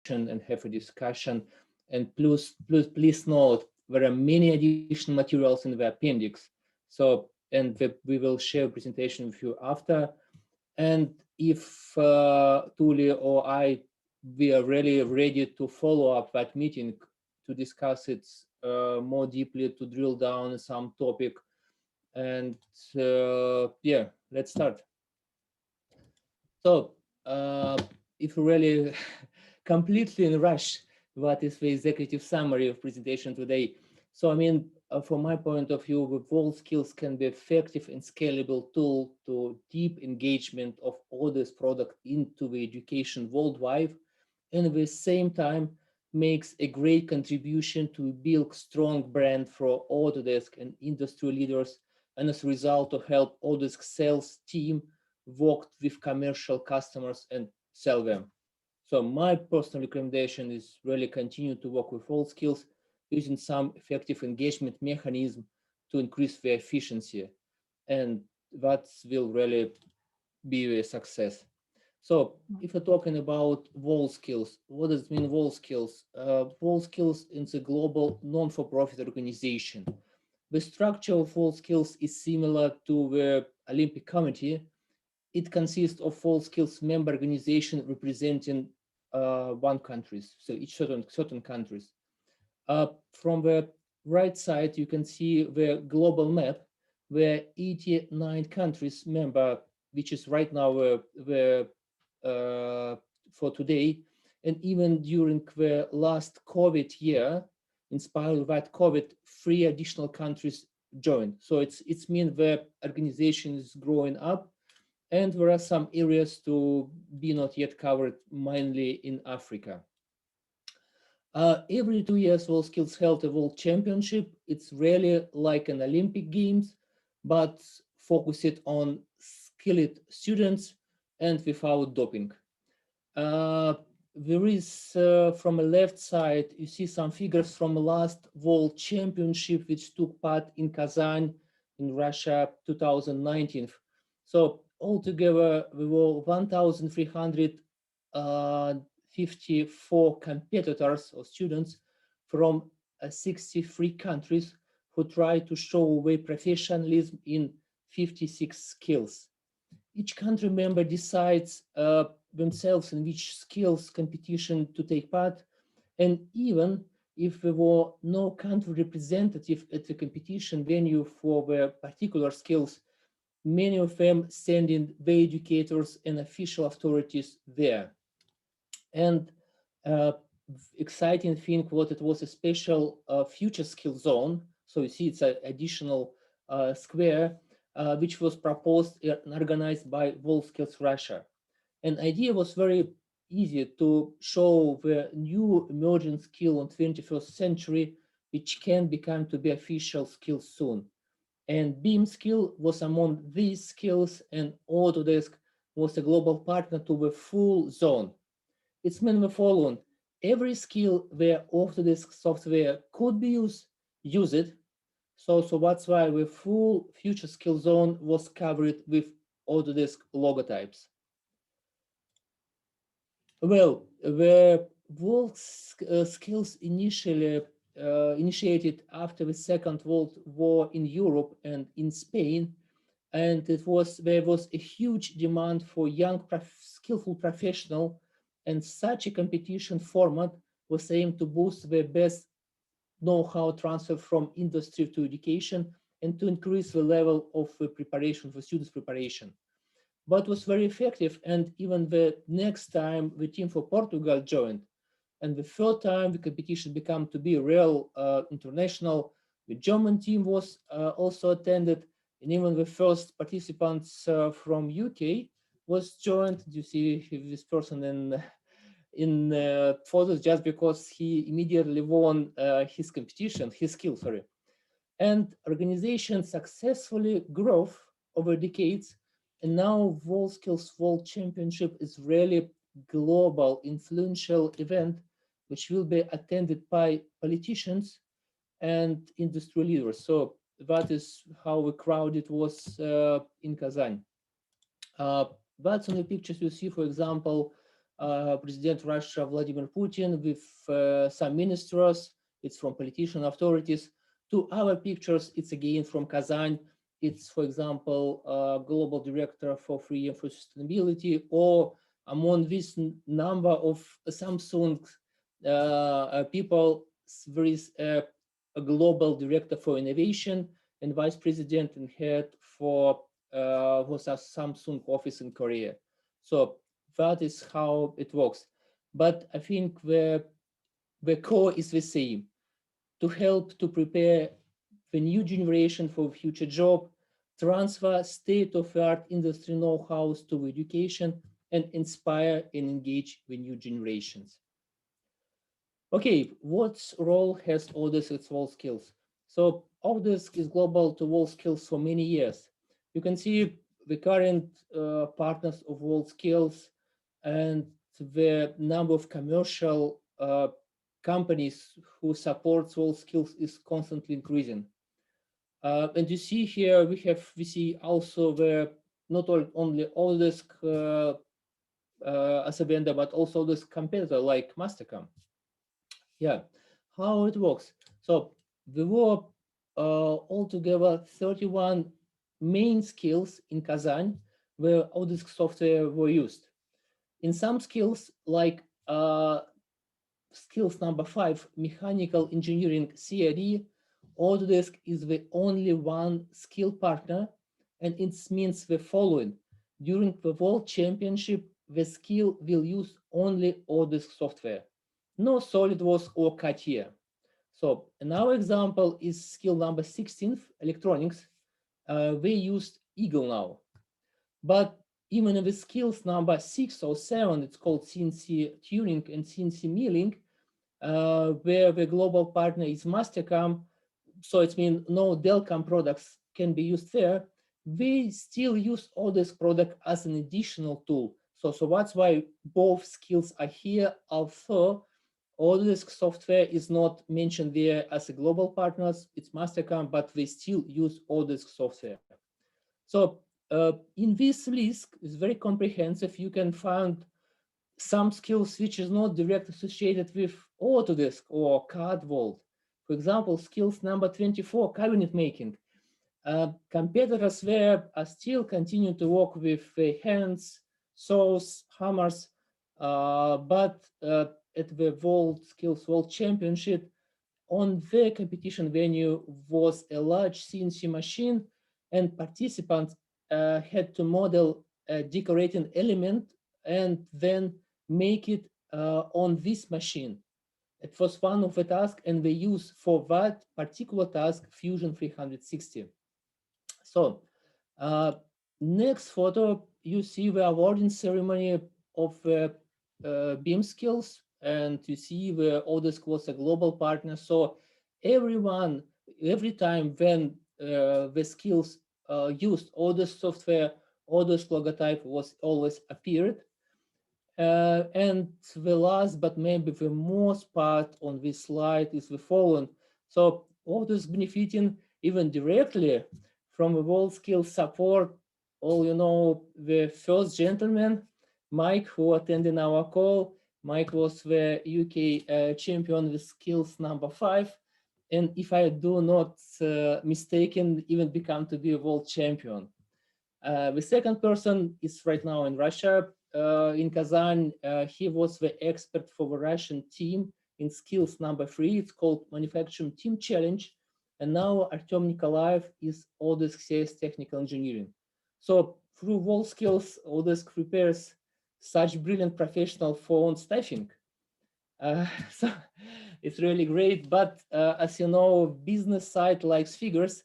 and have a discussion. And please note, there are many additional materials in the appendix. So, and we will share a presentation with you after. And if Tuli or I, we are really ready to follow up that meeting to discuss it more deeply, to drill down some topic. And yeah, let's start. So if you really completely in rush, what is the executive summary of presentation today? So I mean, from my point of view, the WorldSkills can be effective and scalable tool to deep engagement of all this product into the education worldwide, and at the same time makes a great contribution to build strong brand for Autodesk and industry leaders, and as a result to help Autodesk sales team worked with commercial customers and sell them. So my personal recommendation is really continue to work with WorldSkills using some effective engagement mechanism to increase the efficiency. And that will really be a success. So if we're talking about WorldSkills, what does it mean WorldSkills? WorldSkills is a global non-for-profit organization. The structure of WorldSkills is similar to the Olympic Committee. It consists of WorldSkills member organization representing one countries, so each certain countries. From the right side, you can see the global map where 89 countries member, which is right now for today. And even during the last COVID year, inspired by COVID, 3 additional countries joined. So it's mean the organization is growing up, and there are some areas to be not yet covered, mainly in Africa. Every 2 years, WorldSkills held a World Championship. It's really like an Olympic Games, but focused on skilled students and without doping. There is, from the left side, you see some figures from the last World Championship, which took part in Kazan in Russia 2019. So altogether, we were 1,354 competitors or students from 63 countries who try to show their professionalism in 56 skills. Each country member decides themselves in which skills competition to take part, and even if there were no country representative at the competition venue for the particular skills, many of them sending the educators and official authorities there. And exciting thing what it was a special future skill zone. So you see it's an additional square which was proposed and organized by WorldSkills Russia. And idea was very easy to show the new emerging skill in 21st century, which can become to be official skill soon. And BIM skill was among these skills, and Autodesk was a global partner to the full zone. It's meant the following: every skill where Autodesk software could be used, use it. So that's why the full future skill zone was covered with Autodesk logotypes. Well, the WorldSkills initially initiated after the Second World War in Europe and in Spain, and there was a huge demand for young skillful professional, and such a competition format was aimed to boost the best know-how transfer from industry to education and to increase the level of preparation for students' preparation. But was very effective, and even the next time the team for Portugal joined, and the third time the competition became to be real international, the German team was also attended, and even the first participants from UK was joined. You see this person in photos just because he immediately won his competition, his skill, sorry. And organization successfully grew over decades, and now WorldSkills World Championship is really global influential event which will be attended by politicians and industry leaders. So that is how crowded it was in Kazan. That's on the pictures you see, for example, President Russia Vladimir Putin with some ministers. It's from politician authorities. To our pictures, it's again from Kazan. It's, for example, global director for free and for sustainability, or among this number of Samsung people, there is a global director for innovation and vice president and head for was a Samsung office in Korea. So that is how it works. But I think the core is the same: to help to prepare the new generation for future job, transfer state-of-the-art industry know-how to education, and inspire and engage the new generations. Okay, what role has Autodesk its WorldSkills? So Autodesk is global to WorldSkills for many years. You can see the current partners of WorldSkills and the number of commercial companies who support WorldSkills is constantly increasing. And you see here we see also the not only Autodesk as a vendor, but also this competitor like Mastercam. Yeah, how it works. So there were altogether 31 main skills in Kazan where Autodesk software were used. In some skills, like skills number 5, mechanical engineering CAD, Autodesk is the only one skill partner, and it means the following. During the World Championship, the skill will use only Autodesk software, no SolidWorks or CATIA. So another example is skill number 16, electronics. They used Eagle now. But even in the skills number 6 or 7, it's called CNC tuning and CNC milling, where the global partner is Mastercam. So it means no Delcam products can be used there. We still use Autodesk product as an additional tool. So that's why both skills are here. Although Autodesk software is not mentioned there as a global partners, it's Mastercam, but they still use Autodesk software. So in this list is very comprehensive. You can find some skills which is not directly associated with Autodesk or CAD World. For example, skills number 24, cabinet making. Competitors there are still continue to work with hands, saws, hammers, but at the WorldSkills World Championship, on the competition venue was a large CNC machine, and participants had to model a decorating element and then make it on this machine. It was one of the tasks, and they use for that particular task Fusion 360. So next photo, you see the awarding ceremony of BIM skills, and you see the Autodesk was a global partner. So everyone, every time when the skills used Autodesk software, Autodesk logotype was always appeared. And the last, but maybe the most part on this slide is the following. So Autodesk benefiting even directly from the WorldSkills support. All you know, the first gentleman, Mike, who attended our call. Mike was the UK champion with skills number 5. And if I do not mistaken, even become to be a world champion. The second person is right now in Russia, in Kazan. He was the expert for the Russian team in skills number 3. It's called Manufacturing Team Challenge. And now Artem Nikolaev is Autodesk CS Technical Engineering. So through WorldSkills, Autodesk prepares such brilliant professional for own staffing. So it's really great. But as you know, business side likes figures.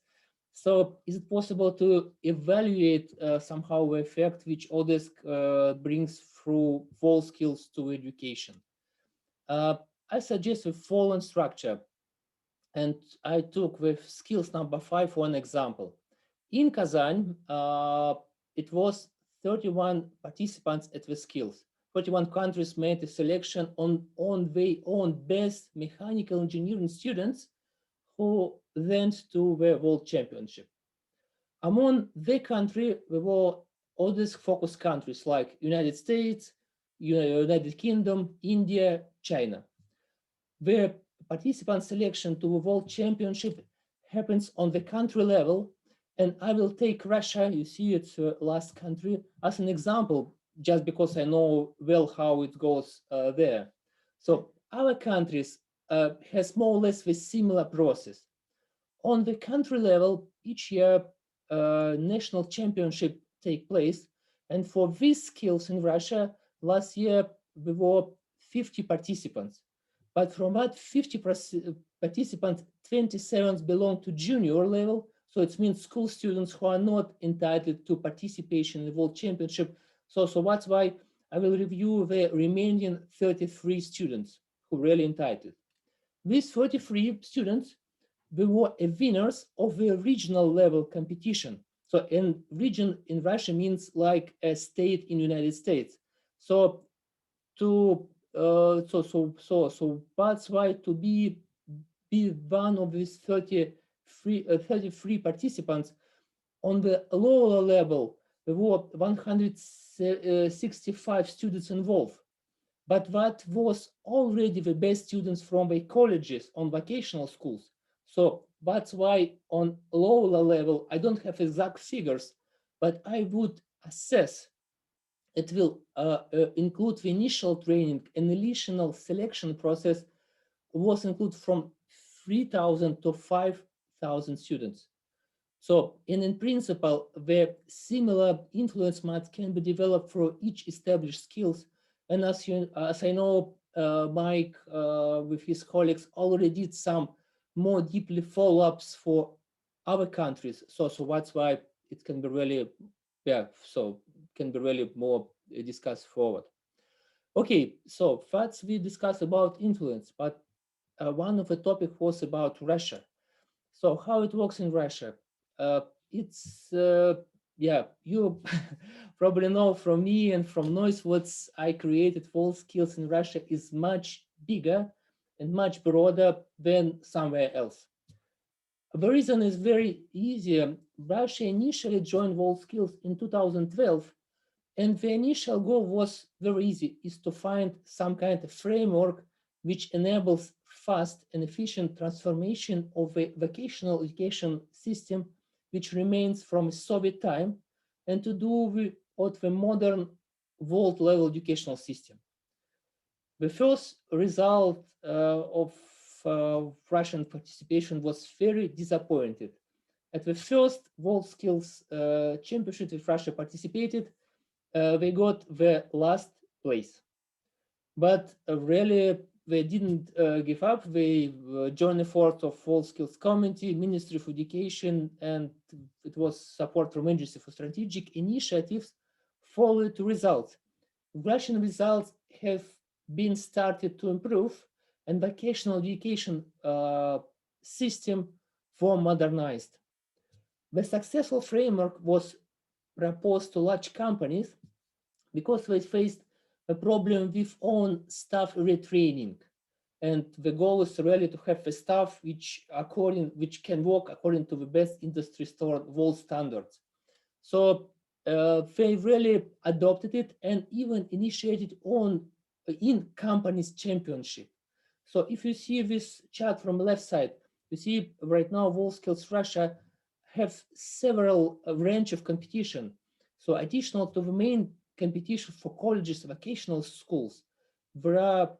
So is it possible to evaluate somehow the effect which Autodesk brings through WorldSkills to education? I suggest the following structure. And I took with skills number 5 one example. In Kazan, it was 31 participants at the skills. 31 countries made a selection on their own best mechanical engineering students who went to the World Championship. Among the country, there were Autodesk focused countries like United States, United Kingdom, India, China. Where participant selection to the World Championship happens on the country level. And I will take Russia, you see it's the last country, as an example, just because I know well how it goes there. So our countries has more or less the similar process. On the country level, each year national championship take place. And for these skills in Russia, last year we were 50 participants. But from that 50 participants, 27 belong to junior level. So it means school students who are not entitled to participation in the World Championship. So that's why I will review the remaining 33 students who really entitled. These 33 students, they were winners of the regional level competition. So in region in Russia means like a state in the United States. So to so that's why to be one of these 33 participants on the lower level, there were 165 students involved. But that was already the best students from the colleges on vocational schools. So that's why on lower level, I don't have exact figures, but I would assess it will include the initial training and initial selection process was included from 3,000 to 5,000 students. So in principle, the similar influence math can be developed for each established skills. And as I know, Mike with his colleagues already did some more deeply follow-ups for other countries. So that's why it can be really, can be really more discussed forward. Okay, so that's we discussed about influence, but one of the topic was about Russia. So how it works in Russia? Uh, it's you probably know from me and from Noise what I created. WorldSkills in Russia is much bigger and much broader than somewhere else. The reason is very easy. Russia initially joined WorldSkills in 2012, and the initial goal was very easy, is to find some kind of framework which enables fast and efficient transformation of a vocational education system which remains from Soviet time and to do with the modern world level educational system. The first result of Russian participation was very disappointing. At the first WorldSkills championship which Russia participated, they got the last place. But really, they didn't give up. They joined the effort of WorldSkills Committee, Ministry of Education, and it was support from Agency for Strategic Initiatives followed results. Russian results have been started to improve, and vocational education system were modernized. The successful framework was proposed to large companies because they faced a problem with own staff retraining. And the goal is really to have a staff which can work according to the best industry world standards. So they really adopted it and even initiated in companies championship. So if you see this chart from the left side, you see right now WorldSkills Russia have several range of competition. So additional to the main competition for colleges, vocational schools, there are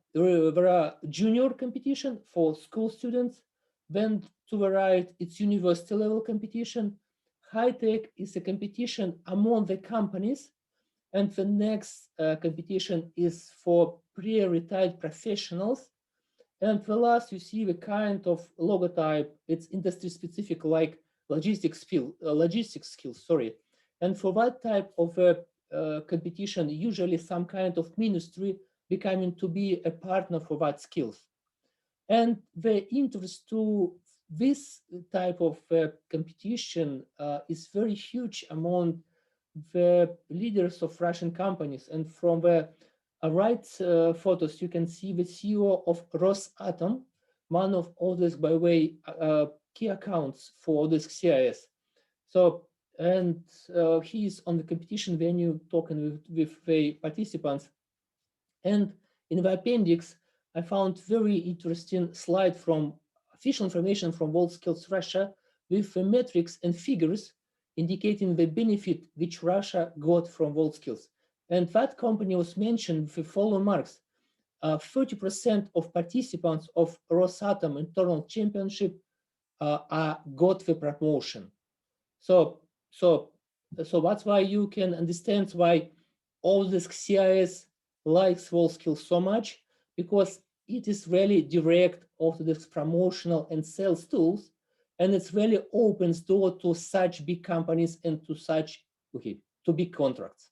junior competition for school students. Then to the right, it's university level competition. High tech is a competition among the companies. And the next competition is for pre-retired professionals. And the last, you see the kind of logotype, it's industry specific, like logistics skills, sorry. And for that type of competition, usually some kind of ministry becoming to be a partner for that skills. And the interest to this type of competition is very huge among the leaders of Russian companies. And from the right photos, you can see the CEO of Rosatom, one of Autodesk, by the way, key accounts for Autodesk CIS. So, and he's on the competition venue talking with the participants. And in the appendix, I found very interesting slide from official information from WorldSkills Russia with the metrics and figures indicating the benefit which Russia got from WorldSkills. And that company was mentioned with the following marks. 30% of participants of Rosatom internal championship got the promotion. So, so, so that's why you can understand why Autodesk CIS likes WorldSkills so much, because it is really direct Autodesk promotional and sales tools, and it's really opens door to such big companies and to such to big contracts.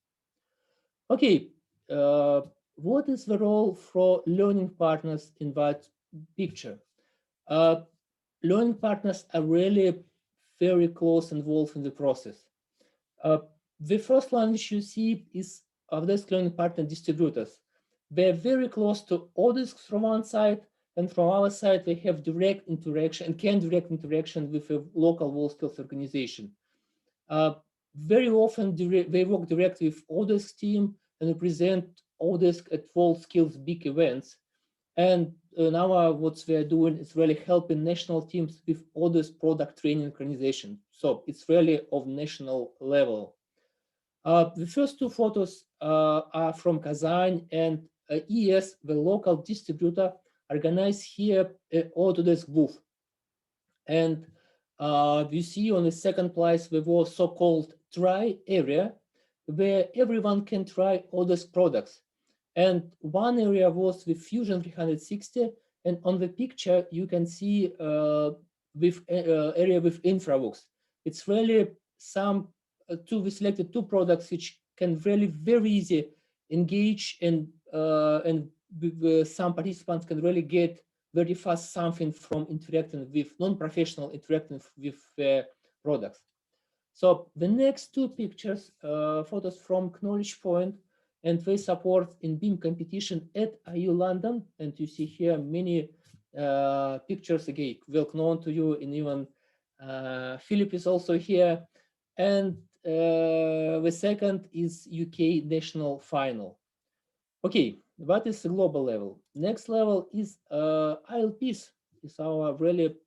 Okay, what is the role for learning partners in that picture? Learning partners are really very close involved in the process. The first one which you see is Autodesk learning partner distributors. They're very close to Autodesk from one side, and from our side, they have direct interaction and can direct interaction with a local WorldSkills organization. Very often, they work directly with Autodesk team and represent Autodesk at WorldSkills big events. And now what we're doing is really helping national teams with Autodesk product training organization. So it's really of national level. The first two photos are from Kazan, and ES, the local distributor, organized here an Autodesk booth. And you see on the second place, there was so-called try area, where everyone can try Autodesk products. And one area was with Fusion 360, and on the picture you can see with area with InfraWorks. It's really we selected two products which can really very easy engage, and some participants can really get very fast something from interacting with non-professional interacting with products. So the next two pictures, photos from KnowledgePoint, and they support in BIM competition at IU London. And you see here many pictures again, well known to you, and even Philip is also here. And the second is UK national final. Okay, that is the global level. Next level is ILPs, is our really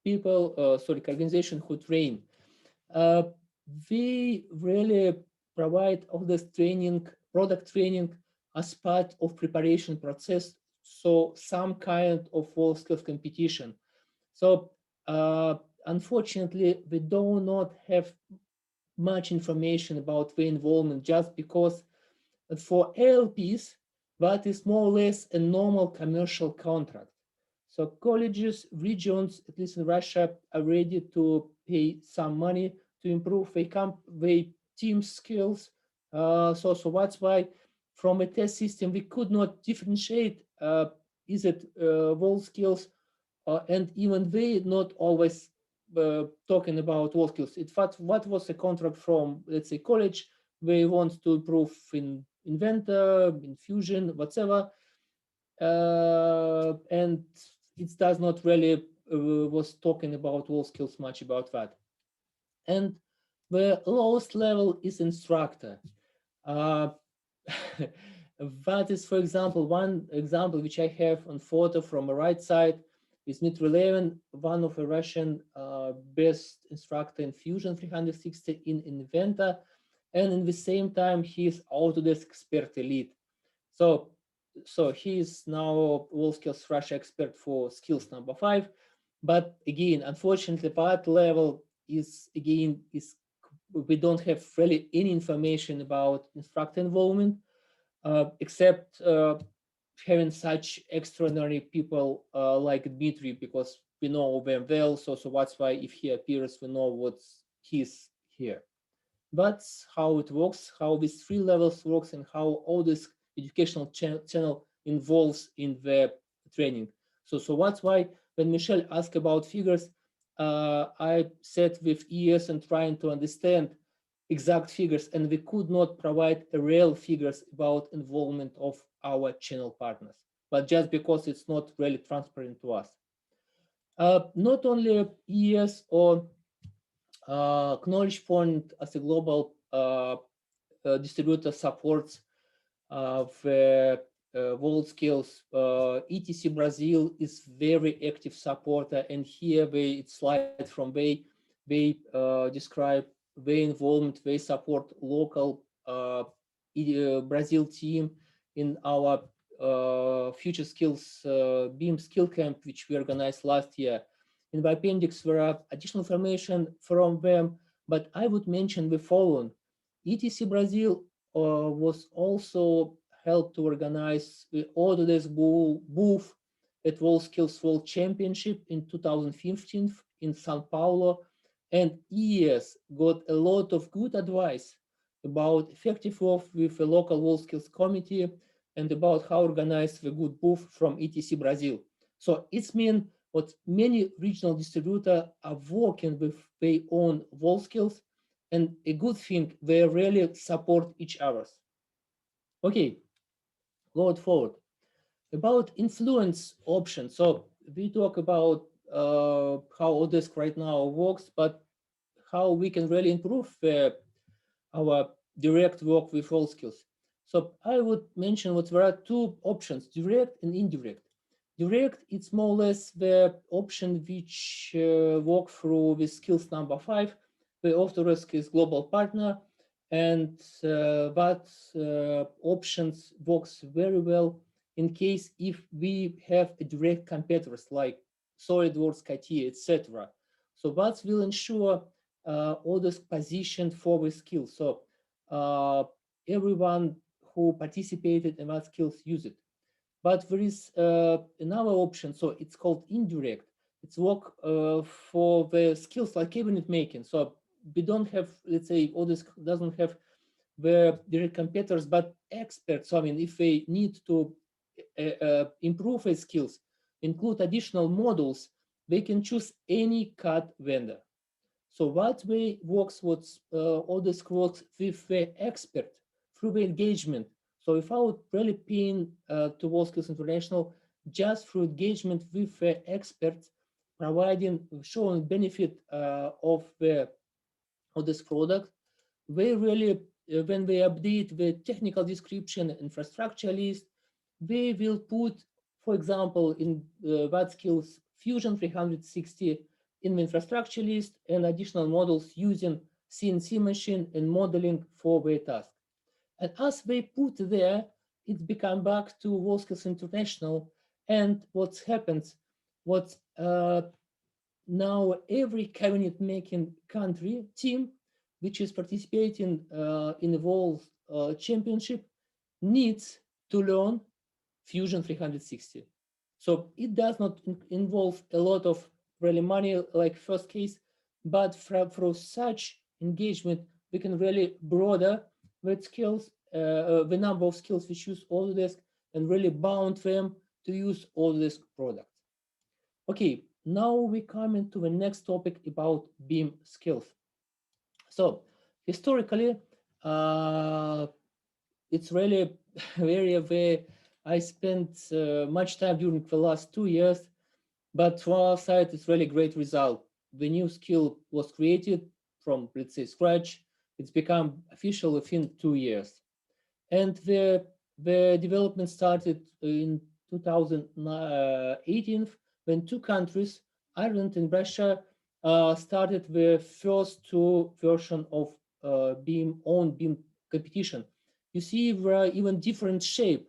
organization who train. We really provide all this training, product training as part of preparation process. So some kind of WorldSkills competition. So unfortunately, we do not have much information about the involvement, just because for ALPs, that is more or less a normal commercial contract. So colleges, regions, at least in Russia, are ready to pay some money to improve their team skills. So that's why from a test system, we could not differentiate, is it WorldSkills, and even they not always talking about WorldSkills. What was a contract from, let's say, college, they want to improve in Inventor, in Fusion, whatever, and it does not really was talking about WorldSkills much about that. And the lowest level is instructor. That is, for example, one example which I have on photo from the right side is Dmitry Levin, one of the Russian best instructor in Fusion 360 in Inventor, and in the same time he is Autodesk expert elite. So he is now WorldSkills Russia expert for skills number 5. But again, unfortunately, that level is we don't have really any information about instructor involvement, except having such extraordinary people like Dmitry, because we know them well. So that's why if he appears, we know what he's here. That's how it works, how these 3 levels works, and how all this educational channel involves in the training. So that's why when Michelle asked about figures, I sat with ES and trying to understand exact figures, and we could not provide real figures about involvement of our channel partners, but just because it's not really transparent to us. Not only ES or KnowledgePoint as a global distributor supports the WorldSkills. ETC Brazil is very active supporter, and here it's slide from they describe their involvement. They support local Brazil team in our Future Skills BEAM skill camp, which we organized last year. In the appendix, there are additional information from them, but I would mention the following. ETC Brazil was also helped to organize the Autodesk booth at WorldSkills World Championship in 2015 in Sao Paulo, and ES got a lot of good advice about effective work with the local WorldSkills committee and about how organize the good booth from ETC Brazil. So it's mean what many regional distributors are working with their own WorldSkills, and a good thing, they really support each other. Okay, going forward. About influence options. So we talk about how Autodesk right now works, but how we can really improve our direct work with WorldSkills. So I would mention what there are two options, direct and indirect. Direct, it's more or less the option which work through with skills number 5, where Autodesk is global partner, and that options works very well in case if we have a direct competitors like SolidWorks, CATIA, etc. So that will ensure Autodesk position for the skills. So everyone who participated in that skills use it. But there is another option, so it's called indirect. It's work for the skills like cabinet making. So we don't have, let's say, Autodesk doesn't have the direct competitors, but experts. So I mean, if they need to improve their skills, include additional models, they can choose any CAD vendor. So that way works what Autodesk works with the expert through the engagement. So without really paying to WorldSkills International, just through engagement with the experts, providing, showing benefit of this product, they really, when they update the technical description, infrastructure list, they will put, for example, in that skills Fusion 360 in the infrastructure list and additional models using CNC machine and modeling for their task. And as they put there, it become back to WorldSkills International. And what happens, what now every cabinet making country team which is participating in the World Championship needs to learn Fusion 360. So it does not involve a lot of really money like first case, but through such engagement, we can really broaden the skills, the number of skills we use Autodesk, and really bound them to use Autodesk products. Okay, now we come into the next topic about BIM skills. So historically, it's really very I spent much time during the last 2 years, but from our side, it's really great result. The new skill was created from, let's say, scratch. It's become official within 2 years. And the development started in 2018 when two countries, Ireland and Russia, started the first two version of own BIM competition. You see, there are even different shape.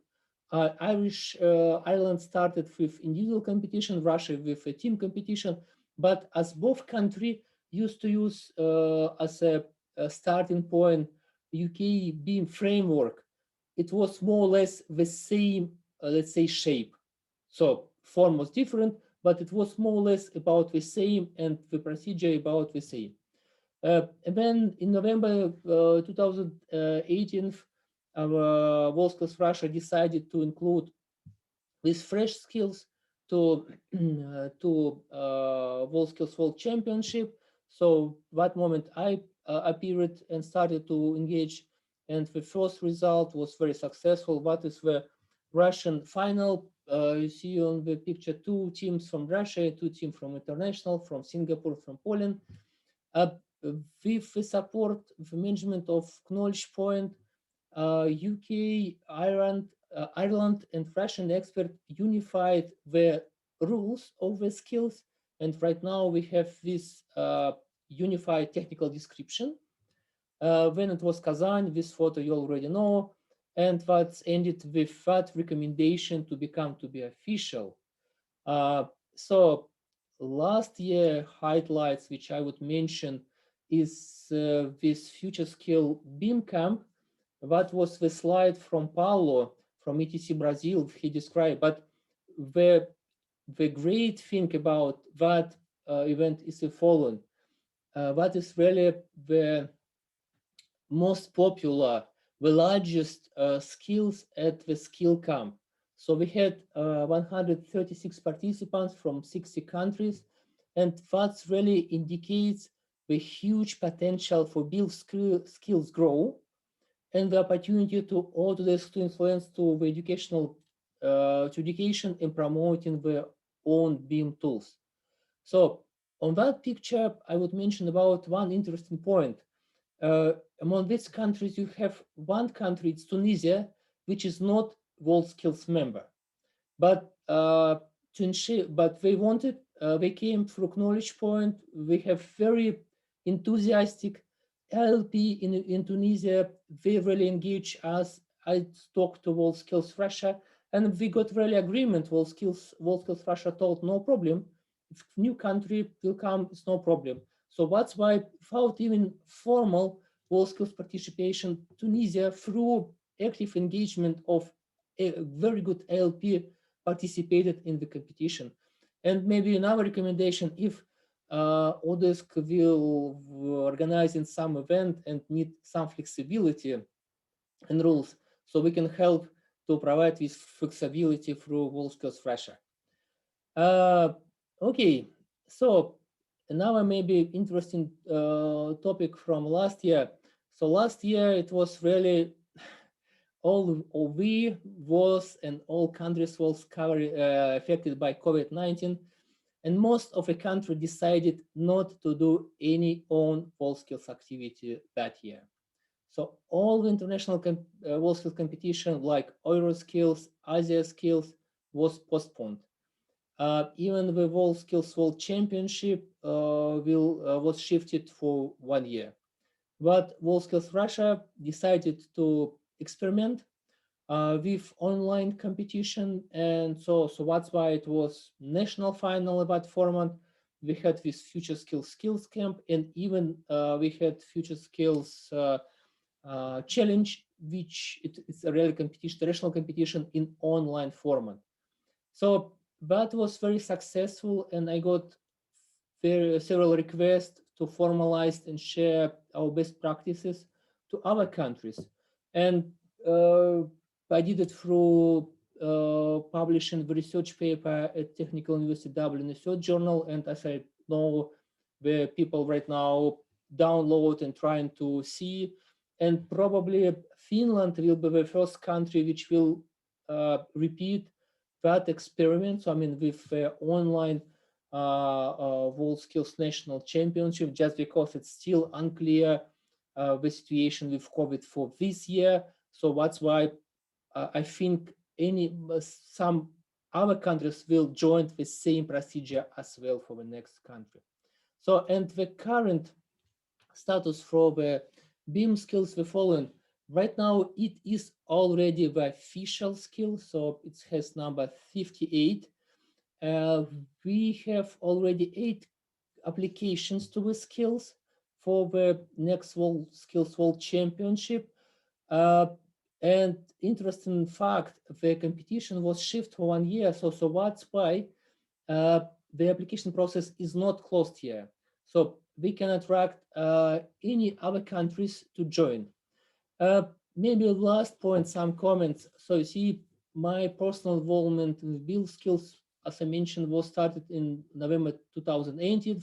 Ireland started with individual competition, Russia with a team competition, but as both countries used to use as a starting point UK BIM framework, it was more or less the same, let's say, shape. So form was different, but it was more or less about the same, and the procedure about the same. And then in November 2018, our WorldSkills Russia decided to include these fresh skills to WorldSkills World Championship. So that moment I appeared and started to engage, and the first result was very successful. That is the Russian final. You see on the picture 2 teams from Russia, 2 teams from international, from Singapore, from Poland. With the support, the management of KnowledgePoint, UK, Ireland, and Russian expert unified the rules of the skills. And right now we have this unified technical description. When it was Kazan, this photo you already know, and that's ended with that recommendation to become to be official. Uh, so last year highlights which I would mention is this future skill beam camp. That was the slide from Paulo from ETC Brazil he described. But the great thing about that event is the following. That is really the most popular, the largest skills at the skill camp. So we had 136 participants from 60 countries, and that really indicates the huge potential for build skills grow and the opportunity to Autodesk to influence to the educational to education and promoting their own BIM tools. So on that picture, I would mention about one interesting point. Among these countries, you have one country, it's Tunisia, which is not WorldSkills member. But to ensure, but they wanted, they came through KnowledgePoint. We have very enthusiastic LP in Tunisia. They really engage us. I talked to WorldSkills Russia, and we got really agreement. WorldSkills Russia told no problem. If new country will come, it's no problem. So that's why, without even formal WorldSkills participation, Tunisia, through active engagement of a very good LP, participated in the competition. And maybe another recommendation, if Autodesk will organize in some event and need some flexibility and rules, so we can help to provide this flexibility through WorldSkills Russia. Okay, so another maybe interesting topic from last year. So last year it was really all we was and all countries was affected by COVID-19, and most of the country decided not to do any own WorldSkills activity that year. So all the international WorldSkills competition like EuroSkills, Asia Skills was postponed. Even the WorldSkills World Championship was shifted for 1 year. But WorldSkills Russia decided to experiment with online competition, and so that's why it was national final about format. We had this Future Skills Camp, and even we had Future Skills Challenge, which it's a real competition, national competition in online format. So that was very successful, and I got several requests to formalize and share our best practices to other countries. And I did it through publishing the research paper at Technical University Dublin Research Journal. And as I know, the people right now download and trying to see. And probably Finland will be the first country which will repeat that experiment. So I mean, with online WorldSkills National Championship, just because it's still unclear the situation with COVID for this year. So that's why I think some other countries will join the same procedure as well for the next country. So, and the current status for the BIM skills the following. Right now, it is already the official skill, so it has number 58. We have already 8 applications to the skills for the next WorldSkills World Championship. And interesting fact, the competition was shifted for 1 year, so that's why the application process is not closed here. So we can attract any other countries to join. Maybe last point, some comments. So you see, my personal involvement in build skills, as I mentioned, was started in November 2018,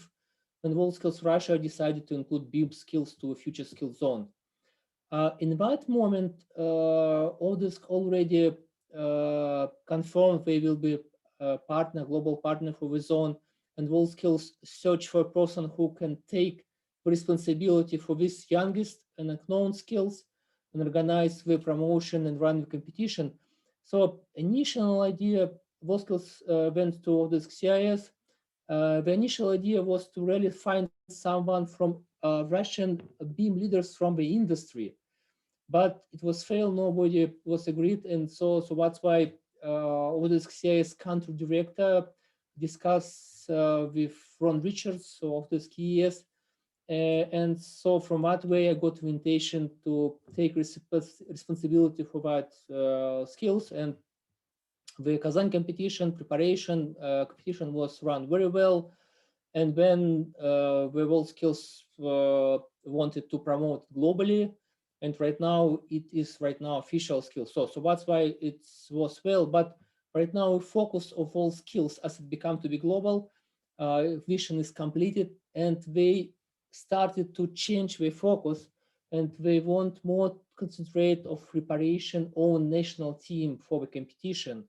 when WorldSkills Russia decided to include BIM skills to a future skill zone. In that moment, Autodesk already confirmed they will be a partner, global partner for the zone, and WorldSkills search for a person who can take responsibility for these youngest and unknown skills. and organize the promotion and run the competition. So initial idea, WorldSkills went to Autodesk CIS. The initial idea was to really find someone from Russian BIM leaders from the industry, but it was failed. Nobody was agreed, and so that's why Autodesk CIS country director discussed with Ron Richards, so Autodesk ES, and so from that way I got invitation to take responsibility for that skills. And the Kazan competition preparation competition was run very well. And then the WorldSkills wanted to promote globally, and right now it is official skills. So that's why it was well. But right now focus of all skills as it become to be global, vision is completed, and they started to change their focus, and they want more concentrate of preparation on national team for the competition.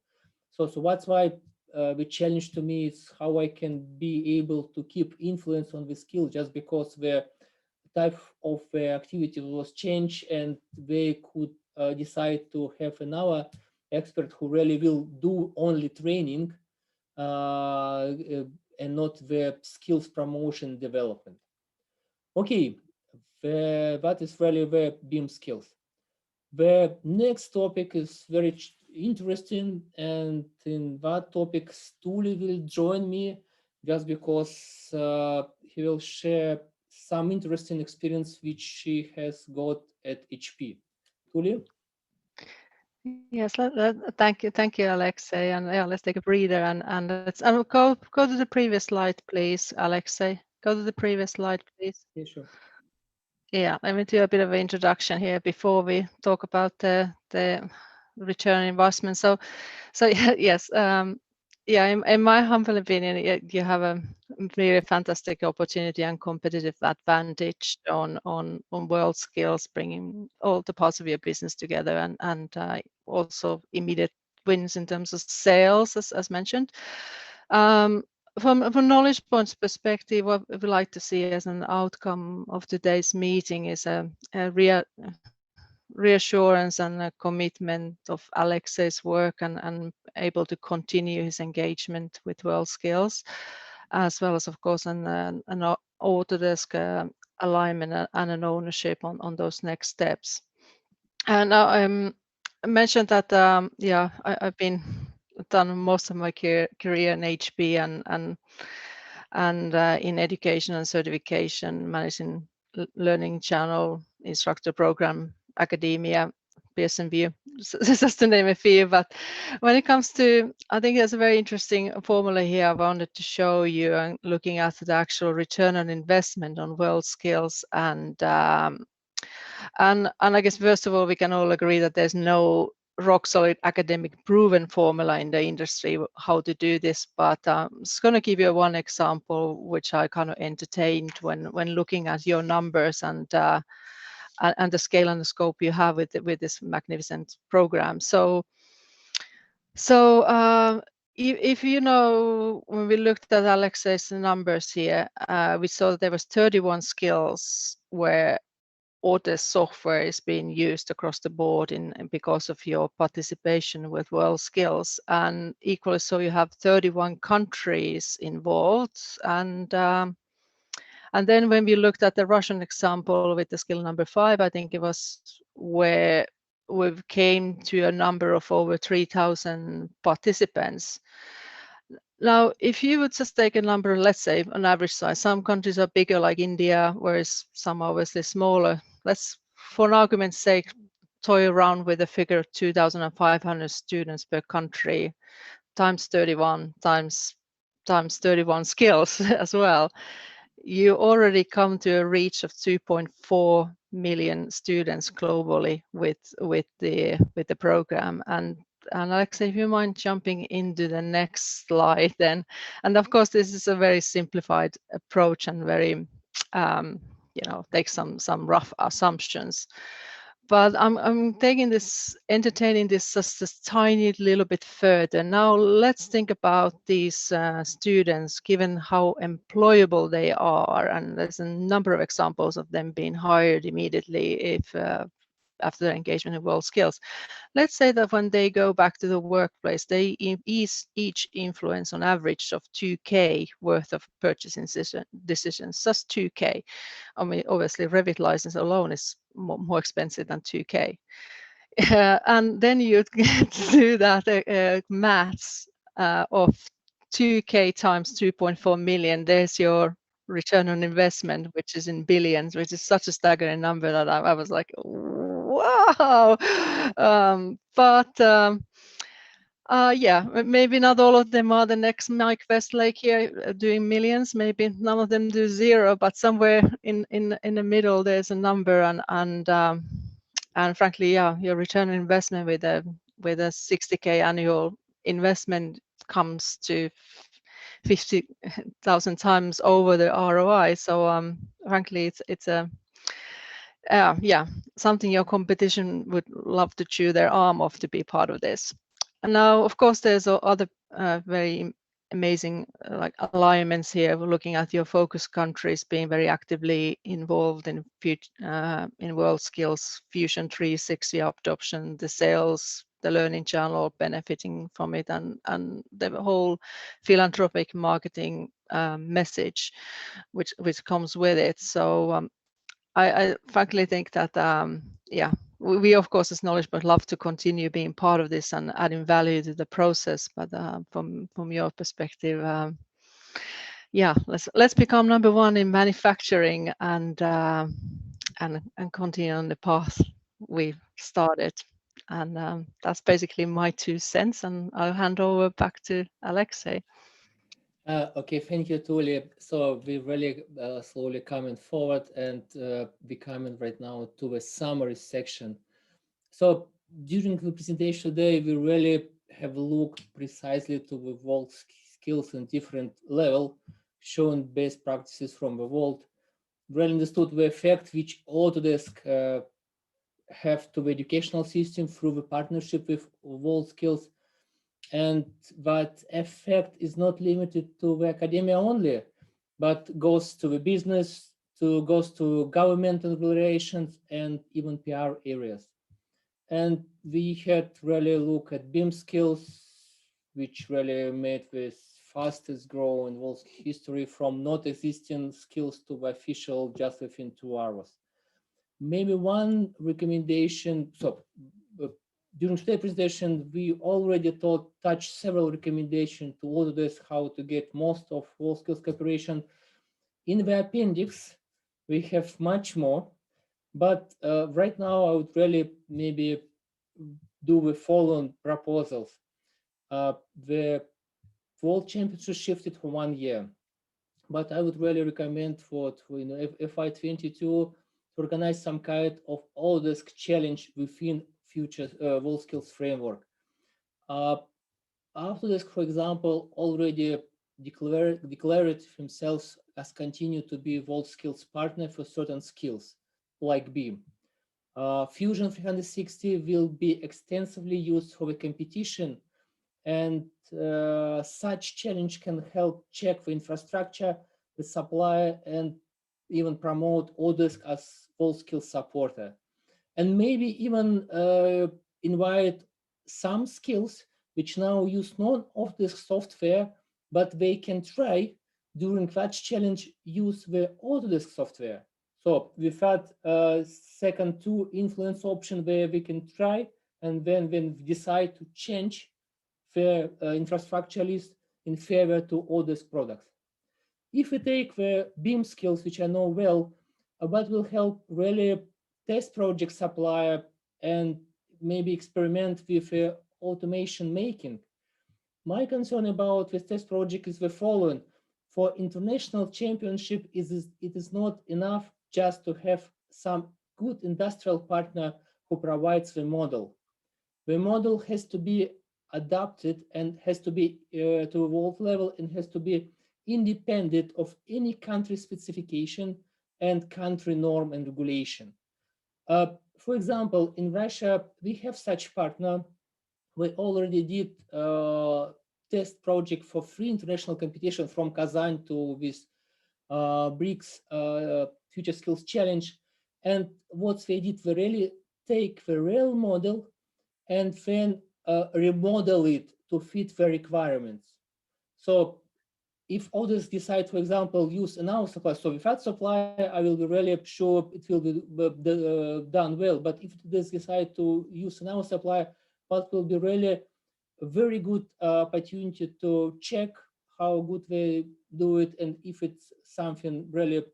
So that's why the challenge to me is how I can be able to keep influence on the skill, just because the type of activity was changed, and they could decide to have another expert who really will do only training and not the skills promotion development. Okay, that is really the BIM skills. The next topic is very interesting, and in that topic, Stuli will join me just because he will share some interesting experience which she has got at HP. Tuli? Yes, thank you, Alexei. And yeah, let's take a breather and let's go to the previous slide, please, Alexei. Go to the previous slide, please. Yeah, sure. Yeah, let me do a bit of an introduction here before we talk about the return on investment. So yes, yeah, in my humble opinion, you have a really fantastic opportunity and competitive advantage on WorldSkills, bringing all the parts of your business together, and also immediate wins in terms of sales, as mentioned. From KnowledgePoint's perspective, what we would like to see as an outcome of today's meeting is a reassurance and a commitment of Alexei's work and able to continue his engagement with WorldSkills, as well as, of course, an Autodesk alignment and an ownership on those next steps. And I mentioned that, yeah, I've been done most of my career in HP and in education and certification, managing learning channel, instructor program, academia, Pearson VUE, just to name a few. But when it comes to, I think there's a very interesting formula here I wanted to show you, and looking at the actual return on investment on WorldSkills. And I guess, first of all, we can all agree that there's no rock solid academic proven formula in the industry how to do this, but I'm just going to give you one example which I kind of entertained when looking at your numbers and the scale and the scope you have with this magnificent program. So if you know, when we looked at Alexei's numbers here, we saw that there was 31 skills where Autodesk software is being used across the board because of your participation with WorldSkills, and equally so you have 31 countries involved. And then when we looked at the Russian example with the skill number 5, I think it was where we came to a number of over 3,000 participants. Now, if you would just take a number, let's say an average size, some countries are bigger like India, whereas some are obviously smaller. Let's, for an argument's sake, toy around with a figure of 2,500 students per country times 31 times 31 skills as well. You already come to a reach of 2.4 million students globally with the program. And Alexei, if you mind jumping into the next slide then. And of course, this is a very simplified approach and very, take some rough assumptions. But I'm entertaining this just a tiny little bit further. Now let's think about these students, given how employable they are, and there's a number of examples of them being hired immediately if after their engagement in WorldSkills. Let's say that when they go back to the workplace, they each influence on average of 2K worth of purchasing decisions, just 2K. I mean, obviously Revit license alone is more expensive than 2K. And then you get to do that maths of 2K times 2.4 million. There's your return on investment, which is in billions, which is such a staggering number that I was like, wow. Yeah, maybe not all of them are the next Mike Westlake here doing millions. Maybe none of them do zero, but somewhere in the middle there's a number, and frankly, yeah, your return on investment with a 60K annual investment comes to 50,000 times over the ROI. So frankly, it's a yeah, something your competition would love to chew their arm off to be part of this. And now, of course, there's other very amazing like alignments here. We're looking at your focus countries being very actively involved in WorldSkills, Fusion 360 adoption, the sales, the learning channel benefiting from it, and the whole philanthropic marketing message, which comes with it. So I frankly think that yeah, we of course as KnowledgePoint love to continue being part of this and adding value to the process. But from your perspective, yeah, let's become number one in manufacturing and continue on the path we started. And that's basically my 2 cents. And I'll hand over back to Alexei. Okay, thank you, Tuli. So we really slowly coming forward, and we coming right now to the summary section. So during the presentation today, we really have looked precisely to the world skills in different level, showing best practices from the world, really understood the effect which Autodesk have to the educational system through the partnership with WorldSkills, and that effect is not limited to the academia only, but goes to the business, goes to governmental relations, and even PR areas. And we had really look at BIM skills, which really made this fastest grow in world history, from not existing skills to official just within 2 hours. Maybe one recommendation. So during today's presentation, we already touched several recommendations to Autodesk how to get most of WorldSkills cooperation. In the appendix, we have much more, but right now I would really maybe do the following proposals. The World Championship shifted for 1 year, but I would really recommend for FY22 to organize some kind of Autodesk challenge within future WorldSkills framework. Autodesk, for example, already declared themselves as continue to be WorldSkills partner for certain skills like BIM. Fusion 360 will be extensively used for the competition, and such challenge can help check the infrastructure, the supply, and even promote Autodesk as WorldSkills supporter. And maybe even invite some skills which now use non-Autodesk software, but they can try during that challenge use the Autodesk software. So we've had second 2 influence option where we can try, and then when we decide to change the infrastructure list in favor to Autodesk products. If we take the BIM skills, which I know well, that will help really test project supplier and maybe experiment with automation making. My concern about this test project is the following. For international championship, it is not enough just to have some good industrial partner who provides the model. The model has to be adapted and has to be to a world level, and has to be independent of any country specification and country norm and regulation. For example, in Russia, we have such partner. We already did test project for 3 international competition from Kazan to this BRICS Future Skills Challenge. And what they did, they really take the real model and then remodel it to fit the requirements. So if Autodesk decide, for example, use another supply, so with that supply, I will be really sure it will be done well. But if Autodesk decide to use another supply, that will be really a very good opportunity to check how good they do it, and if it's something really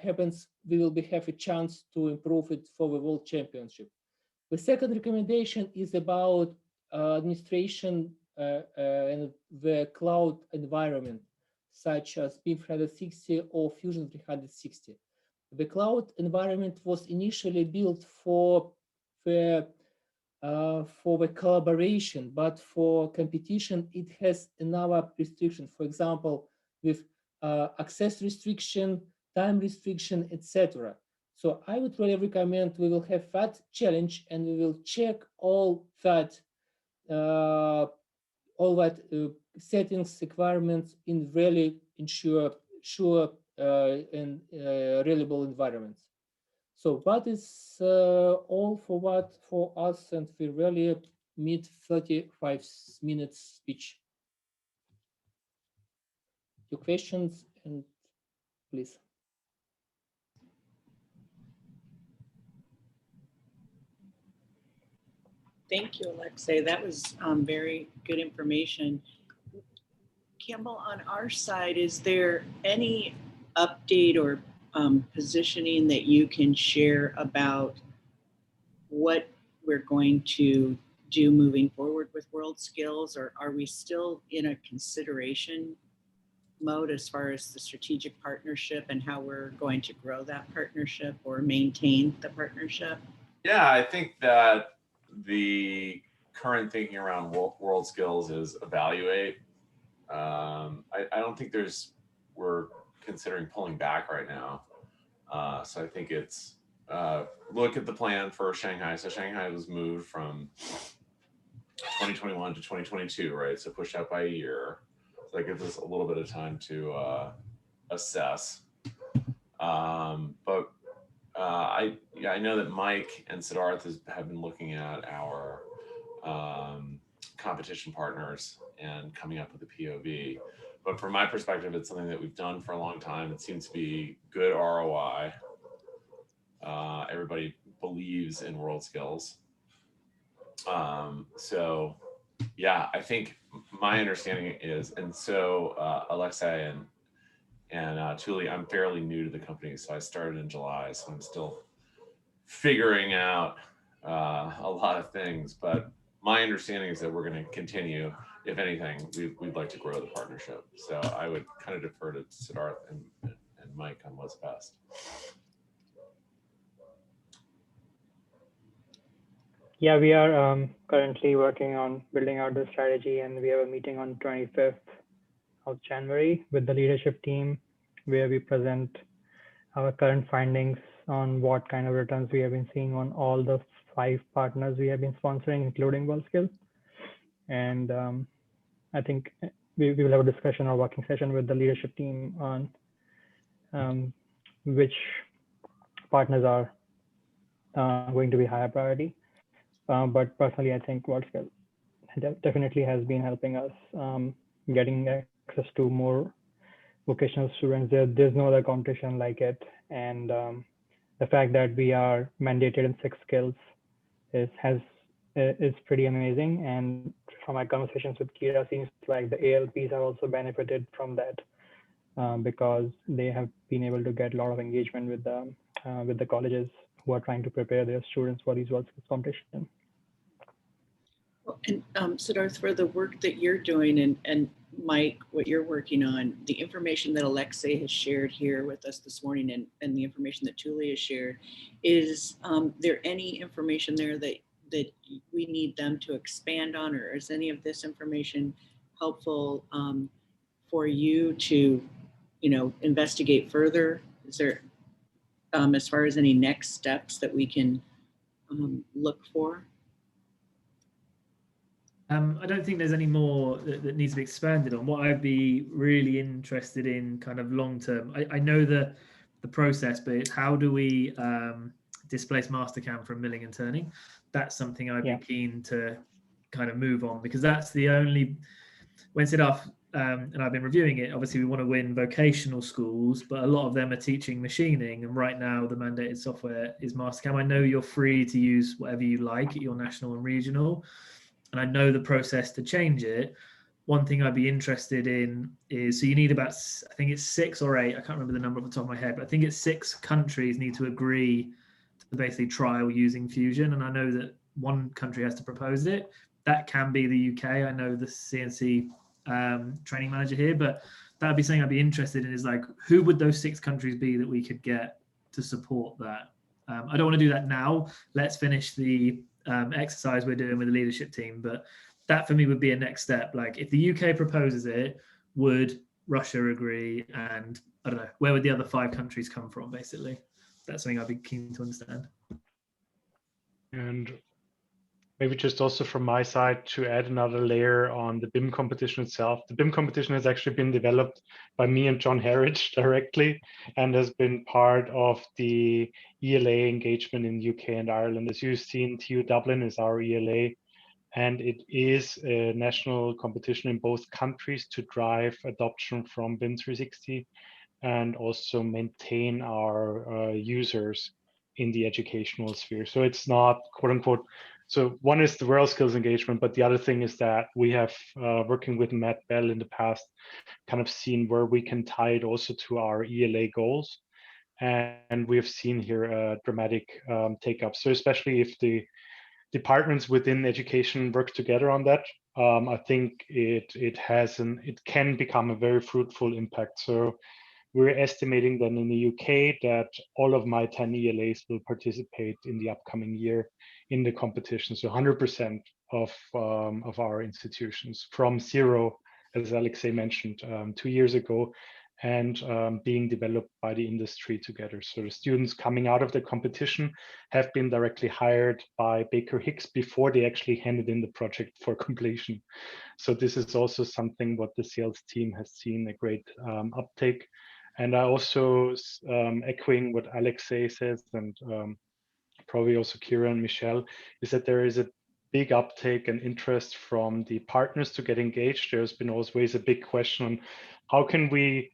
happens, we will have a chance to improve it for the World Championship. The second recommendation is about administration and the cloud environment, such as BIM 360 or Fusion 360. The cloud environment was initially built for the collaboration, but for competition, it has another restriction. For example, with access restriction, time restriction, etc. So I would really recommend we will have that challenge, and we will check all that settings requirements in really ensure sure and reliable environments. So that is all for us, and we really meet 35 minutes speech. Your questions, and please. Thank you, Alexei. That was very good information. Campbell, on our side, is there any update or positioning that you can share about what we're going to do moving forward with WorldSkills, or are we still in a consideration mode as far as the strategic partnership and how we're going to grow that partnership or maintain the partnership? Yeah, I think that the current thinking around WorldSkills is evaluate. I don't think we're considering pulling back right now. So I think it's look at the plan for Shanghai. So Shanghai was moved from 2021 to 2022, right? So pushed out by a year. So that gives us a little bit of time to assess. But I know that Mike and Siddharth have been looking at our competition partners and coming up with a POV. But from my perspective, it's something that we've done for a long time. It seems to be good ROI. Everybody believes in WorldSkills. So yeah, I think my understanding is, and so Alexei and Tuli, I'm fairly new to the company, so I started in July, so I'm still figuring out a lot of things. But my understanding is that we're going to continue. If anything, we'd like to grow the partnership. So I would kind of defer to Siddharth and Mike on what's best. Yeah, we are currently working on building out the strategy, and we have a meeting on 25th of January with the leadership team, where we present our current findings on what kind of returns we have been seeing on all the 5 partners we have been sponsoring, including WorldSkills. And I think we will have a discussion or working session with the leadership team on which partners are going to be higher priority. But personally, I think WorldSkills definitely has been helping us getting access to more vocational students. There's no other competition like it. And the fact that we are mandated in 6 skills is pretty amazing. And from my conversations with Kira, seems like the ALPs have also benefited from that because they have been able to get a lot of engagement with the colleges who are trying to prepare their students for these WorldSkills competition. Well, and Siddharth, for the work that you're doing, and Mike, what you're working on, the information that Alexei has shared here with us this morning, and the information that Tuli has shared, is there any information there that we need them to expand on, or is any of this information helpful for you to, investigate further? Is there, as far as any next steps that we can look for? I don't think there's any more that needs to be expanded on. What I'd be really interested in kind of long term, I know the process, but it's how do we displace Mastercam from milling and turning. That's something I'd Yeah. be keen to kind of move on, because that's the only, when Siddharth and I've been reviewing it, obviously we want to win vocational schools, but a lot of them are teaching machining, and right now the mandated software is Mastercam. I know you're free to use whatever you like at your national and regional, and I know the process to change it. One thing I'd be interested in is, so you need about, I think it's 6 or 8, I can't remember the number off the top of my head, but I think it's 6 countries need to agree to basically trial using Fusion. And I know that one country has to propose it. That can be the UK. I know the CNC training manager here, but that'd be something I'd be interested in, is like, who would those 6 countries be that we could get to support that? I don't want to do that now. Let's finish the exercise we're doing with the leadership team, but that for me would be a next step. Like, if the UK proposes it, would Russia agree? And I don't know, where would the other 5 countries come from, basically? That's something I'd be keen to understand. And maybe just also from my side to add another layer on the BIM competition itself. The BIM competition has actually been developed by me and John Harridge directly, and has been part of the ELA engagement in UK and Ireland. As you've seen, TU Dublin is our ELA, and it is a national competition in both countries to drive adoption from BIM 360 and also maintain our users in the educational sphere. So it's not, quote unquote, so one is the WorldSkills engagement, but the other thing is that we have, working with Matt Bell in the past, kind of seen where we can tie it also to our ELA goals. And we have seen here a dramatic take up. So especially if the departments within education work together on that, I think it can become a very fruitful impact. So we're estimating that in the UK that all of my 10 ELAs will participate in the upcoming year in the competition. So 100% of our institutions, from 0, as Alexei mentioned, 2 years ago, and being developed by the industry together. So the students coming out of the competition have been directly hired by Baker Hicks before they actually handed in the project for completion. So this is also something what the sales team has seen a great uptake. And I also, echoing what Alexei says, and probably also Kira and Michelle, is that there is a big uptake and interest from the partners to get engaged. There's been always a big question on how can we,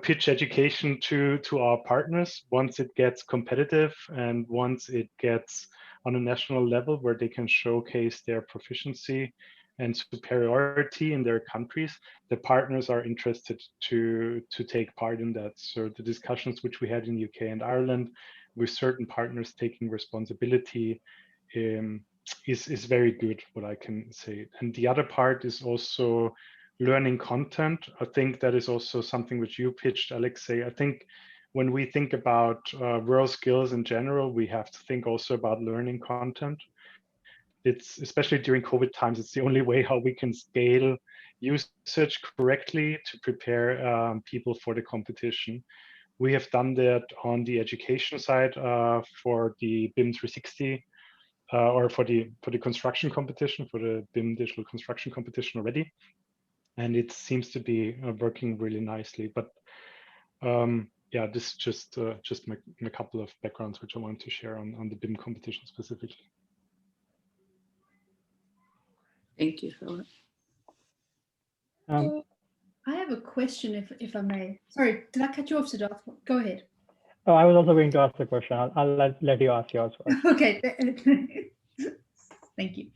pitch education to our partners once it gets competitive and once it gets on a national level where they can showcase their proficiency and superiority in their countries. The partners are interested to take part in that. So the discussions which we had in UK and Ireland with certain partners taking responsibility is very good, what I can say. And the other part is also learning content. I think that is also something which you pitched, Alexei. I think when we think about WorldSkills in general, we have to think also about learning content. It's, especially during COVID times, it's the only way how we can scale usage correctly to prepare people for the competition. We have done that on the education side for the BIM 360 or for the construction competition, for the BIM digital construction competition already, and it seems to be working really nicely. But yeah, this is just my couple of backgrounds which I wanted to share on the BIM competition specifically. Thank you, Philip. I have a question, if I may. Sorry, did I cut you off, Siddharth? Go ahead. Oh, I was also going to ask the question. I'll let you ask yours first. Okay. Thank you.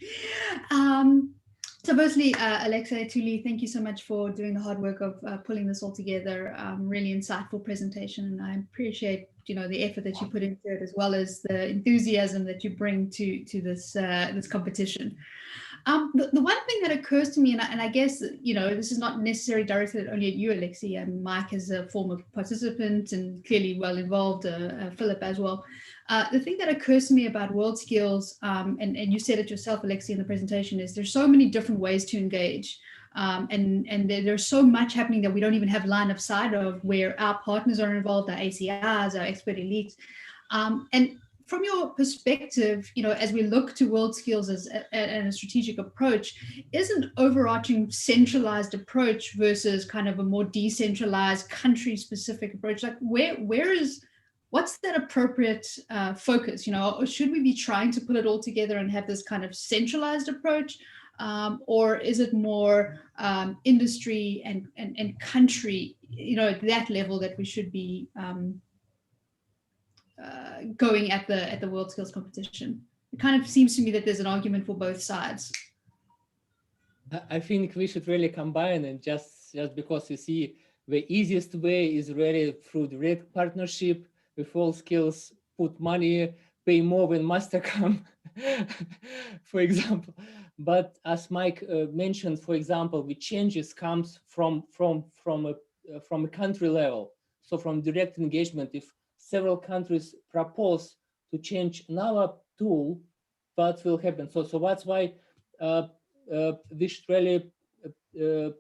So firstly, Alexei, Tuli, thank you so much for doing the hard work of pulling this all together. Really insightful presentation, and I appreciate the effort that you put into it, as well as the enthusiasm that you bring to this this competition. The one thing that occurs to me, and I guess this is not necessarily directed only at you, Alexei, and Mike is a former participant and clearly well involved, Philip as well. The thing that occurs to me about WorldSkills, and you said it yourself, Alexei, in the presentation, is there's so many different ways to engage. And there's so much happening that we don't even have line of sight of, where our partners are involved, our ACRs, our expert elites. And from your perspective, as we look to WorldSkills as a strategic approach, is an overarching centralized approach versus kind of a more decentralized country-specific approach? Like, where is what's that appropriate focus? Or should we be trying to put it all together and have this kind of centralized approach? Or is it more industry and country, at that level that we should be going at the WorldSkills competition? It kind of seems to me that there's an argument for both sides. I think we should really combine, and just because you see the easiest way is really through direct partnership with WorldSkills, put money, pay more when master come, for example. But as Mike mentioned, for example, the changes comes from a country level. So from direct engagement, if several countries propose to change another tool, that will happen. So that's why we should really,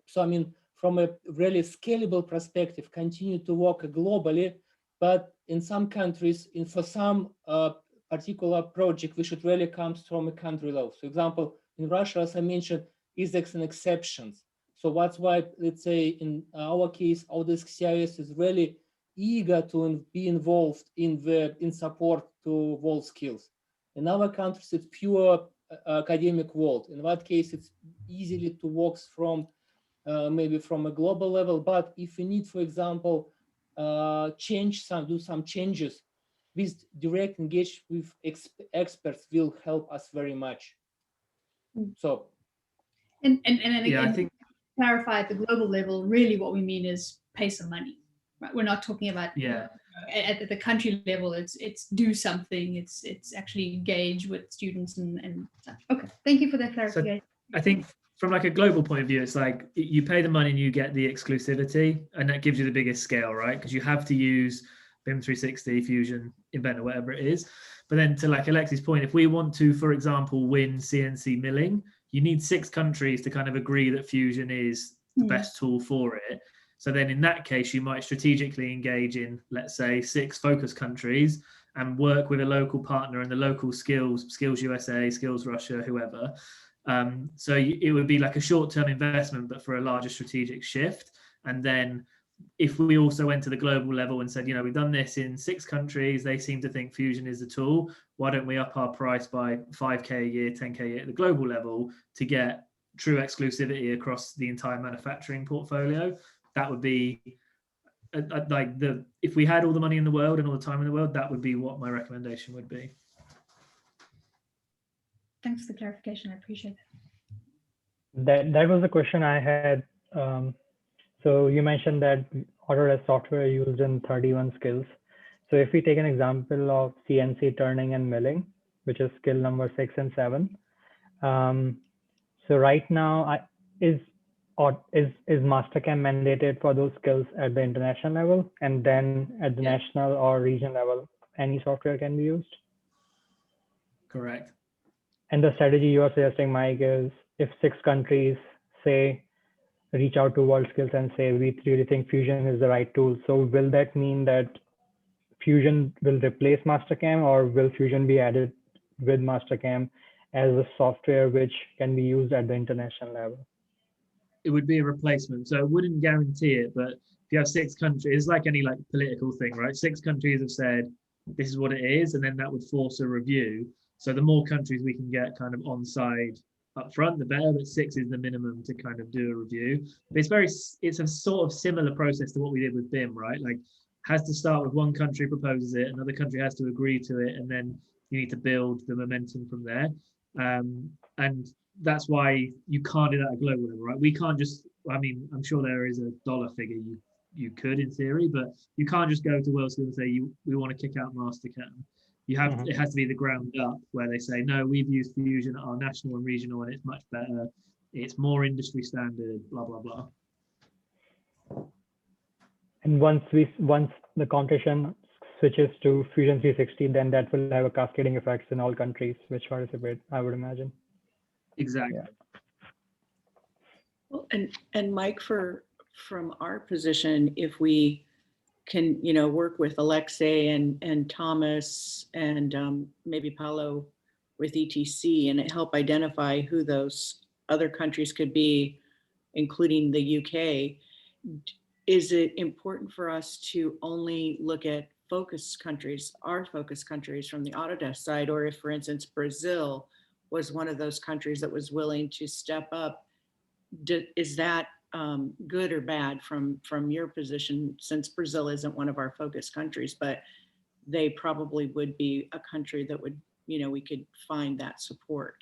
from a really scalable perspective, continue to work globally. But in some countries, for some particular project, we should really come from a country level. For example, in Russia, as I mentioned, is an exceptions. So that's why, let's say, in our case, Autodesk CIS is really eager to be involved in support to WorldSkills. In other countries, it's pure academic world. In that case, it's easily to work from maybe from a global level. But if you need, for example, do some changes, this direct engage with experts will help us very much. So, and again, yeah, I think, clarify at the global level, really what we mean is pay some money, right? We're not talking about at the country level. It's do something. It's actually engage with students and stuff. Okay, thank you for that clarification. So I think from like a global point of view, it's like you pay the money and you get the exclusivity, and that gives you the biggest scale, right? Because you have to use BIM 360, Fusion, Inventor, whatever it is. But then to like Alexi's point, if we want to, for example, win CNC milling, you need 6 countries to kind of agree that Fusion is the best tool for it. So then in that case, you might strategically engage in, let's say, 6 focus countries and work with a local partner and the local Skills USA, Skills Russia, whoever. So it would be like a short-term investment, but for a larger strategic shift. And then if we also went to the global level and said, we've done this in 6 countries, they seem to think Fusion is the tool, why don't we up our price by 5K a year, 10K a year at the global level to get true exclusivity across the entire manufacturing portfolio? That would be if we had all the money in the world and all the time in the world, that would be what my recommendation would be. Thanks for the clarification. I appreciate it. That was the question I had. So you mentioned that Autodesk software used in 31 skills. So if we take an example of CNC turning and milling, which is skill number 6 and 7. So right now, is Mastercam mandated for those skills at the international level, and then at the national or region level, any software can be used? Correct. And the strategy you are suggesting, Mike, is if 6 countries say reach out to WorldSkills and say we really think Fusion is the right tool, so will that mean that Fusion will replace Mastercam, or will Fusion be added with Mastercam as a software which can be used at the international level? It would be a replacement, so it wouldn't guarantee it. But if you have 6 countries, it's like any like political thing, right? 6 countries have said this is what it is, and then that would force a review. So the more countries we can get kind of on side up front, the better. But 6 is the minimum to kind of do a review. But it's a sort of similar process to what we did with BIM, right? Like has to start with one country proposes it, another country has to agree to it, and then you need to build the momentum from there. And that's why you can't do that at global level, right? We can't just, I'm sure there is a dollar figure you could in theory, but you can't just go to WorldSkills and say we want to kick out Mastercam. You have it has to be the ground up where they say, no, we've used Fusion at our national and regional and it's much better. It's more industry standard, blah, blah, blah. And once the competition switches to Fusion 360, then that will have a cascading effects in all countries which participate, I would imagine. Exactly. Yeah. Well, and Mike, from our position, if we can, work with Alexei and Thomas and maybe Paolo with ETC and help identify who those other countries could be, including the UK, is it important for us to only look at focus countries, our focus countries from the Autodesk side, or if, for instance, Brazil was one of those countries that was willing to step up, is that good or bad from your position, since Brazil isn't one of our focus countries, but they probably would be a country that would, you know, we could find that support.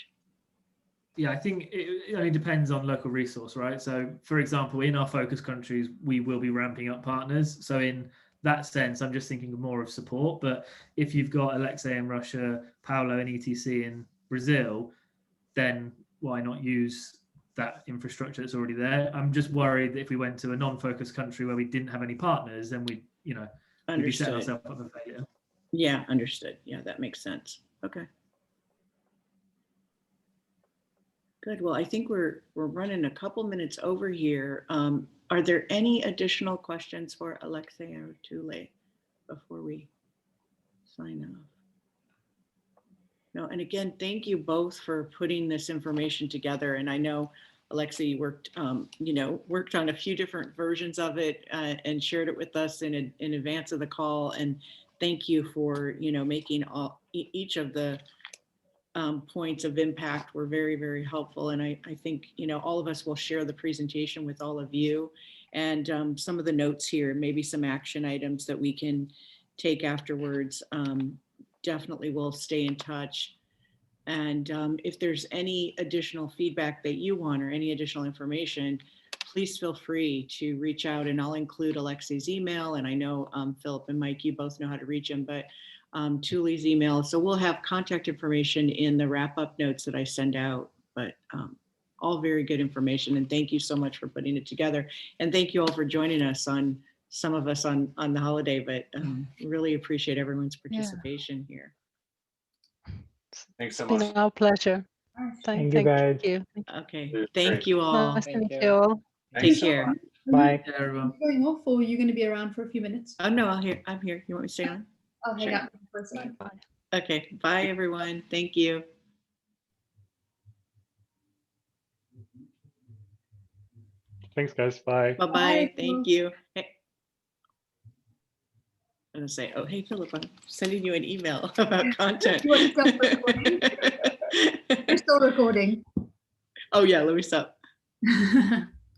Yeah, I think it only depends on local resource, right? So, for example, in our focus countries, we will be ramping up partners. So in that sense, I'm just thinking more of support. But if you've got Alexei in Russia, Paolo and ETC in Brazil, then why not use that infrastructure that's already there? I'm just worried that if we went to a non-focus country where we didn't have any partners, then we'd be setting ourselves up for failure. Yeah, understood. Yeah, that makes sense. Okay. Good. Well, I think we're running a couple minutes over here. Are there any additional questions for Alexei or Thule before we sign off? No, and again, thank you both for putting this information together. And I know Alexei worked on a few different versions of it and shared it with us in advance of the call. And thank you for, making each of the points of impact were very, very helpful. And I think, all of us will share the presentation with all of you and some of the notes here, maybe some action items that we can take afterwards. Definitely will stay in touch. And if there's any additional feedback that you want or any additional information, please feel free to reach out, and I'll include Alexei's email. And I know Philip and Mike, you both know how to reach him, but Thule's email. So we'll have contact information in the wrap-up notes that I send out, but all very good information. And thank you so much for putting it together. And thank you all for joining us on, some of us on the holiday, but really appreciate everyone's participation here. Thanks so much. It's been our pleasure. Thank you, guys. you. Okay, thank you all. Nice to Thank meet you. you all. Take care. Bye. Yeah, everyone. Going off, or are you going to be around for a few minutes? Oh no, I'm here. You want me to stay on? I'll hang Sure. out for a second. Bye. Okay, bye everyone. Thank you. Thanks, guys. Bye. Bye-bye. Bye. Thank you. Hey. I'm gonna say, oh, hey, Philip, I'm sending you an email about content. You want to stop recording? We're still recording. Oh yeah, let me stop.